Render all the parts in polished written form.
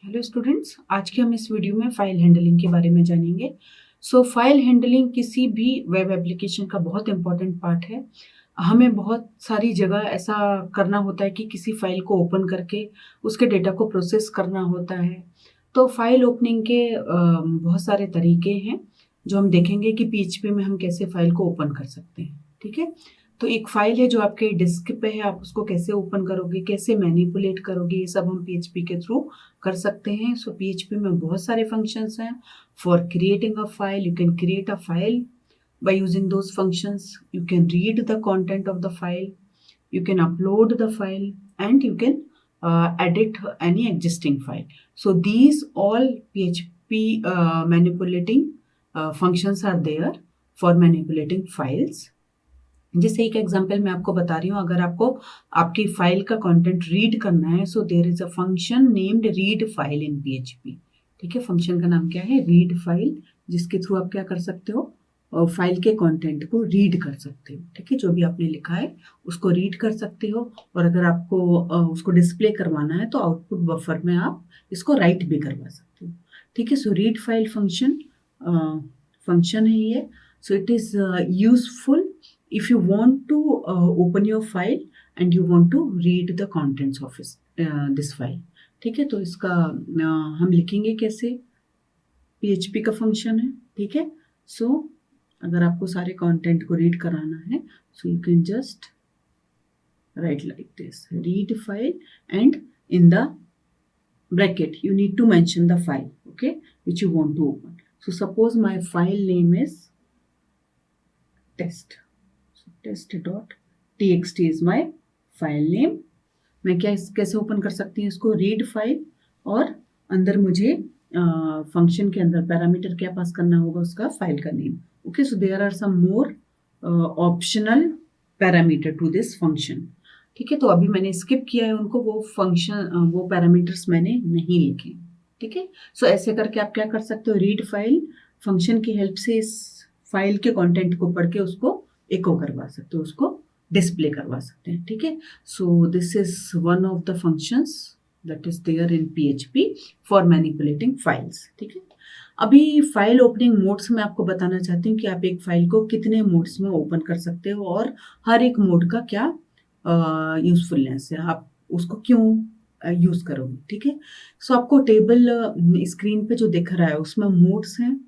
Hello students, आज के हम इस वीडियो में फाइल हैंडलिंग के बारे में जानेंगे। फाइल हैंडलिंग किसी भी वेब एप्लीकेशन का बहुत इंपॉर्टेंट पार्ट है। हमें बहुत सारी जगह ऐसा करना होता है कि किसी फाइल को ओपन करके उसके डेटा को प्रोसेस करना होता है। तो फाइल ओपनिंग के बहुत सारे तरीके हैं जो हम देखेंगे कि पीएचपी में हम कैसे फाइल को ओपन कर सकते हैं। ठीक है, तो एक फाइल है जो आपके डिस्क पे है, आप उसको कैसे ओपन करोगे, कैसे मैनिपुलेट करोगे, ये सब हम पीएचपी के थ्रू कर सकते हैं। पीएचपी में बहुत सारे फंक्शंस हैं। For creating a file, you can create a file by using those functions. You can read the content of the file, you can upload the file, and you can edit any existing file. So these all PHP manipulating functions are there for manipulating files. जैसे एक example मैं आपको बता रही हूँ, अगर आपको आपकी फाइल का कंटेंट रीड करना है, so there is a function named read file in PHP. ठीक है, फंक्शन का नाम क्या है? रीड फाइल, जिसके थ्रू आप क्या कर सकते हो? फाइल के कंटेंट को रीड कर सकते हो। ठीक है, जो भी आपने लिखा है उसको रीड कर सकते हो, और अगर आपको उसको डिस्प्ले करवाना है तो आउटपुट बफर में आप इसको राइट भी करवा सकते हो। ठीक है, सो रीड फाइल फंक्शन है ये। So it is useful if you want to open your file and you want to read the contents of this file. ठीक है, तो इसका हम लिखेंगे कैसे? PHP का फंक्शन है। ठीक है, अगर आपको सारे कंटेंट को रीड कराना है, so you can just right like this, read file, and in the bracket you need to mention the file, okay, which you want to open. So suppose my file name is test. test.txt is my file name. मैं कैसे open कर सकती हूँ इसको? Read file, और अंदर मुझे function के अंदर पैरामीटर क्या पास करना होगा? उसका फाइल का name. Okay, so there are some more optional parameter to this function. ठीक है, तो अभी मैंने स्किप किया है उनको, वो पैरामीटर्स मैंने नहीं लिखे। ठीक है, सो ऐसे करके आप क्या कर सकते हो? रीड फाइल फंक्शन की हेल्प से इस फाइल के कंटेंट को पढ़ के उसको एको करवा सकते हो, उसको डिस्प्ले करवा सकते हैं। ठीक है, so this is one of the functions that is there in PHP for manipulating files. ठीक है, अभी फाइल ओपनिंग मोड्स में आपको बताना चाहती हूँ कि आप एक फाइल को कितने मोड्स में ओपन कर सकते हो और हर एक मोड का क्या यूजफुलनेस है, आप उसको क्यों यूज करोगे। ठीक है, सो आपको टेबल स्क्रीन पे जो दिख रहा है उसमें मोड्स हैं।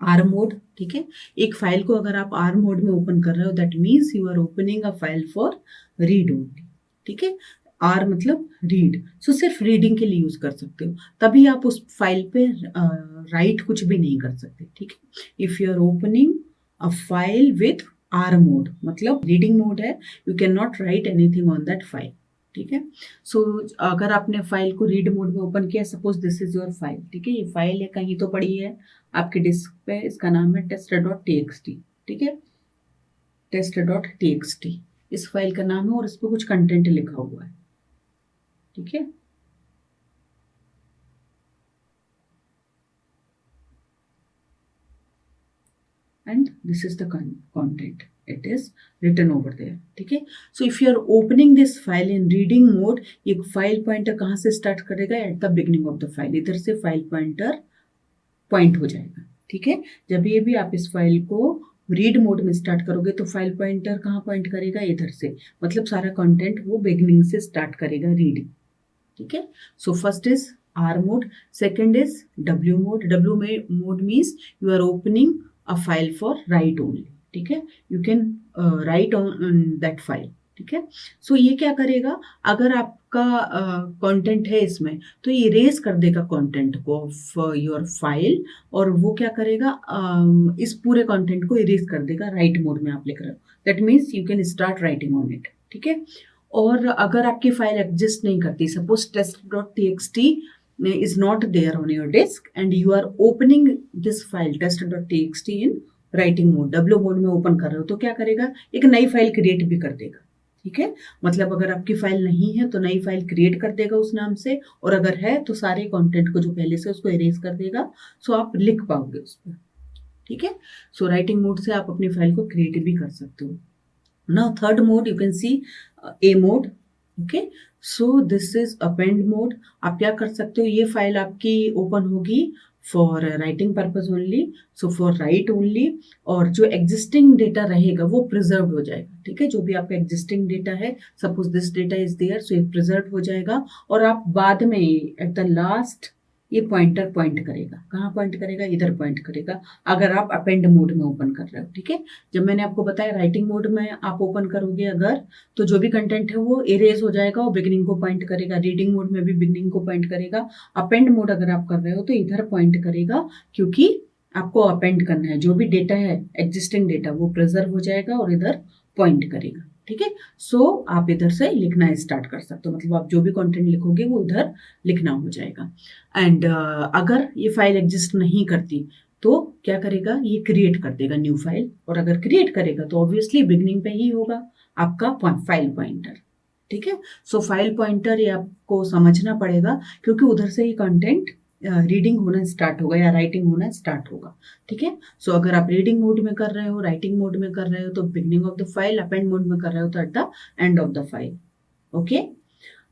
आर मोड, ठीक है, एक फाइल को अगर आप आर मोड में ओपन कर रहे हो, that means you are opening a file for read only. ठीक है, आर मतलब रीड, सो सिर्फ रीडिंग के लिए यूज कर सकते हो, तभी आप उस फाइल पे राइट कुछ भी नहीं कर सकते। ठीक है, if you are opening a file with R mode, मतलब रीडिंग मोड है, you can not write anything on that file. ठीक है, सो अगर आपने फाइल को रीड मोड में ओपन किया, suppose this is your file. ठीक है, ये फाइल है, कहीं तो पड़ी है आपके डिस्क पे, इसका नाम है test.txt। ठीक है, test.txt इस फाइल का नाम है, और इस पर कुछ कंटेंट लिखा हुआ है। ठीक है, and this is the content, it is written over there. ठीक है, so if you are opening this file in reading mode, ये फाइल पॉइंटर कहाँ से स्टार्ट करेगा? At the beginning of the file, इधर से फाइल पॉइंटर पॉइंट हो जाएगा। ठीक है, जब ये भी आप इस फाइल को रीड मोड में स्टार्ट करोगे तो फाइल पॉइंटर कहाँ पॉइंट करेगा? इधर से, मतलब सारा कंटेंट वो बिगिनिंग से स्टार्ट करेगा रीडिंग। ठीक है, so first is R mode, second is W mode. W mode means you are opening a file for write only. ठीक है, you can write on that file. ठीक है, सो ये क्या करेगा? अगर आपका कंटेंट है इसमें, तो ये इरेज कर देगा कंटेंट को ऑफ योर फाइल, और वो क्या करेगा? इस पूरे कंटेंट को इरेज कर देगा। राइट मोड में आप लिख रहे हो, that means you can start writing on it. ठीक है, और अगर आपकी फाइल एग्जिस्ट नहीं करती, suppose test.txt is not there on your disk and you are opening this file test.txt in writing mode, W mode में ओपन कर रहे हो, तो क्या करेगा? एक नई फाइल क्रिएट भी कर देगा। ठीक है, मतलब अगर आपकी फाइल नहीं है तो नई फाइल क्रिएट कर देगा उस नाम से, और अगर है तो सारे कंटेंट को जो पहले से उसको इरेज कर देगा, सो आप लिख पाओगे उस पर। ठीक है, सो राइटिंग मोड से आप अपनी फाइल को क्रिएट भी कर सकते हो। Now third mode you can see a mode. Okay, so this is append mode. आप क्या कर सकते हो, ये फाइल आपकी ओपन होगी for writing purpose only, so for write only, और जो एग्जिस्टिंग डेटा रहेगा वो प्रिजर्व हो जाएगा। ठीक है, जो भी आपका एग्जिस्टिंग डेटा है, suppose this data is there, so ये प्रिजर्व हो जाएगा, और आप बाद में एट द लास्ट ये पॉइंटर पॉइंट करेगा। कहाँ पॉइंट करेगा, इधर पॉइंट करेगा, अगर आप अपेंड मोड में ओपन कर रहे हो। ठीक है, जब मैंने आपको बताया राइटिंग मोड में आप ओपन करोगे अगर, तो जो भी कंटेंट है वो इरेज हो जाएगा और बिगिनिंग को पॉइंट करेगा। रीडिंग मोड में भी बिगिनिंग को पॉइंट करेगा। अपेंड मोड अगर आप कर रहे हो तो इधर पॉइंट करेगा, क्योंकि आपको अपेंड करना है। जो भी डेटा है एग्जिस्टिंग डेटा वो प्रिजर्व हो जाएगा और इधर पॉइंट करेगा। ठीक है, सो आप इधर से लिखना स्टार्ट कर सकते हो, मतलब आप जो भी कंटेंट लिखोगे वो इधर लिखना हो जाएगा। एंड अगर ये फाइल एग्जिस्ट नहीं करती तो क्या करेगा, ये क्रिएट कर देगा न्यू फाइल, और अगर क्रिएट करेगा तो ऑब्वियसली बिगनिंग पे ही होगा आपका फाइल पॉइंटर। ठीक है, सो फाइल पॉइंटर ये आपको समझना पड़ेगा, क्योंकि उधर से ही कंटेंट रीडिंग होना स्टार्ट होगा या राइटिंग होना स्टार्ट होगा। ठीक है, सो अगर आप रीडिंग मोड में कर रहे हो, राइटिंग मोड में कर रहे हो तो beginning of the file, append mode में कर रहे हो तो at the end of the file. Okay,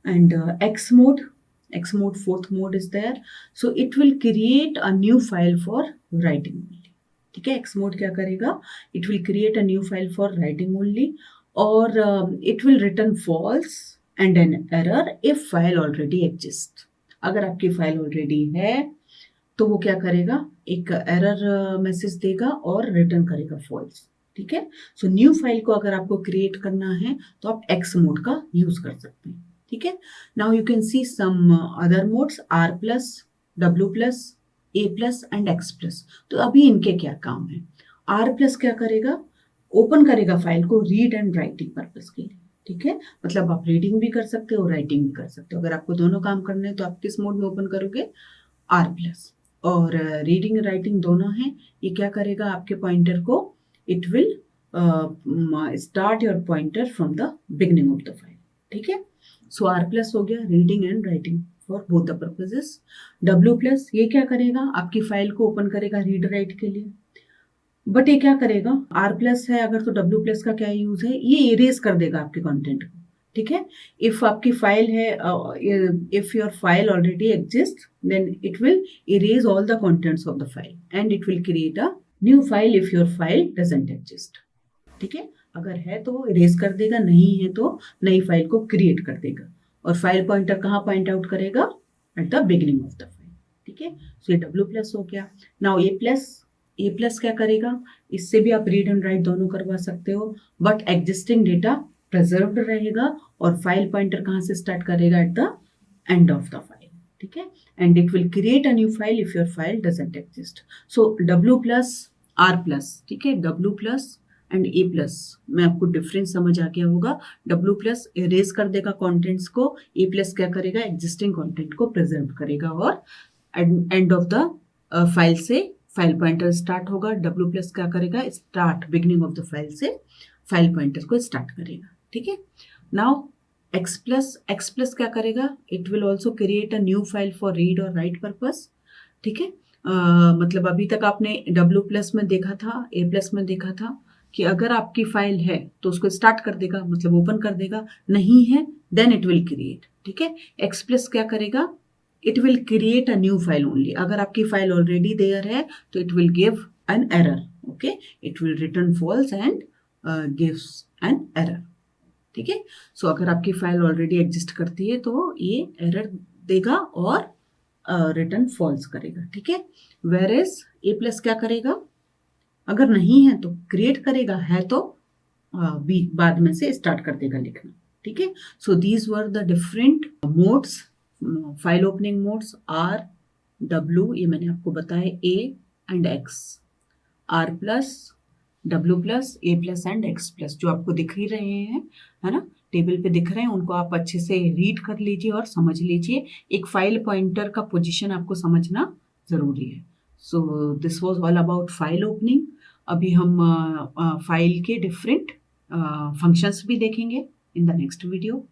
and X mode fourth mode is there, so it will create a new file for writing only. ठीक है, एक्स मोड क्या करेगा, it will create a new file for writing only, और it will return false and an error if file already exist. अगर आपकी file already है तो वो क्या करेगा, एक एरर मैसेज देगा और रिटर्न करेगा फॉल्स। ठीक है, सो न्यू फाइल को अगर आपको क्रिएट करना है तो आप एक्स मोड का यूज कर सकते हैं। ठीक है, now you can see some other modes, R plus, W plus, A plus and X plus. तो अभी इनके क्या काम है। आर प्लस क्या करेगा, ओपन करेगा फाइल को रीड एंड राइटिंग पर्पज के लिए। ठीक है, मतलब आप रीडिंग भी कर सकते हो, राइटिंग भी कर सकते हो। अगर आपको दोनों काम करने हैं तो आप किस मोड में ओपन करोगे, आर प्लस। और रीडिंग राइटिंग दोनों हैं। ये क्या करेगा, आपके पॉइंटर को, it will start your pointer from the beginning of the file. ठीक है, सो आर प्लस हो गया reading and writing for both the purposes. W plus ये क्या करेगा, आपकी फाइल को ओपन करेगा रीड राइट के लिए, बट ये क्या करेगा, आर प्लस है अगर तो डब्ल्यू प्लस का क्या यूज है, ये इरेज कर देगा आपके कंटेंट को। ठीक है, इफ आपकी फाइल है, if your file already exist, then it will erase all the contents of the file and it will create a new file if your file doesn't exist. ठीक है, अगर है तो इरेज कर देगा, नहीं है तो नई फाइल को क्रिएट कर देगा। और फाइल पॉइंटर कहाँ पॉइंट आउट करेगा, at the beginning of the file. ठीक है, सो ये डब्ल्यू प्लस हो गया। नाउ ए प्लस क्या करेगा, इससे भी आप रीड एंड राइट दोनों करवा सकते हो, बट एग्जिस्टिंग डेटा प्रिजर्व्ड रहेगा और फाइल पॉइंटर कहाँ से स्टार्ट करेगा, at the end of the file. ठीक है, and it will create a new file if your file doesn't exist. So W plus, R plus, ठीक है, W plus and A plus में आपको difference समझ आ गया होगा। डब्ल्यू प्लस इरेज कर देगा कंटेंट्स को, ए प्लस क्या करेगा, एग्जिस्टिंग कंटेंट को प्रिजर्व करेगा और एंड ऑफ द फाइल से फाइल पॉइंटर स्टार्ट होगा। डब्ल्यू प्लस क्या करेगा, start beginning of the file से फाइल पॉइंटर को स्टार्ट करेगा। ठीक है, नाउ एक्स प्लस क्या करेगा, it will also create a new file for read और राइट पर्पस। ठीक है, मतलब अभी तक आपने डब्ल्यू प्लस में देखा था, ए प्लस में देखा था कि अगर आपकी फाइल है तो उसको स्टार्ट कर देगा, मतलब ओपन कर देगा, नहीं है देन इट विल क्रिएट। ठीक है, एक्स प्लस क्या करेगा, it will create a new file only. अगर आपकी फाइल ऑलरेडी देयर है तो it will give an error. Okay, it will return false and gives an error. ठीक है, सो अगर आपकी फाइल ऑलरेडी एग्जिस्ट करती है तो ये एरर देगा और रिटर्न फॉल्स करेगा। ठीक है, वेयर इज ए प्लस क्या करेगा, अगर नहीं है तो क्रिएट करेगा, है तो बाद में से स्टार्ट कर देगा लिखना। ठीक है, so these were the different modes, file opening modes, R, W, ये मैंने आपको बताया, A and X, R plus, W plus, A plus and X plus, जो आपको दिख ही रहे हैं, है ना, टेबल पे दिख रहे हैं, उनको आप अच्छे से रीड कर लीजिए और समझ लीजिए। एक फाइल पॉइंटर का पोजीशन आपको समझना जरूरी है। So this was all about file opening. अभी हम फाइल के डिफरेंट फंक्शंस भी देखेंगे इन द नेक्स्ट वीडियो।